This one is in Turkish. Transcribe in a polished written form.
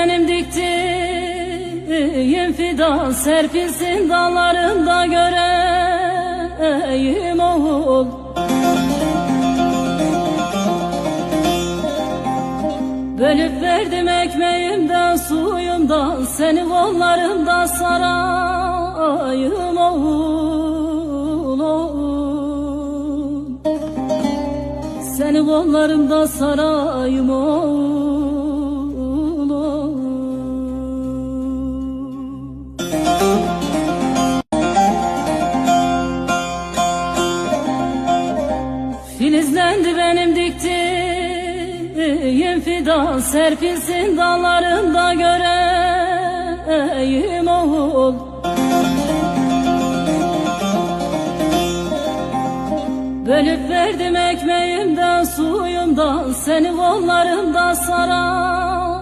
benim diktiğim fidan, serpilsin dallarında göreyim oğul. Bölüp verdim ekmeğimden suyumdan, seni kollarımda sarayım oğul, oğul. Seni kollarımda sarayım oğul, oğul. Filizlendi benim diktiğim fidan, serpilsin dallarında göreyim oğul. Bölüp verdim ekmeğimden suyumdan, seni kollarımda sarayım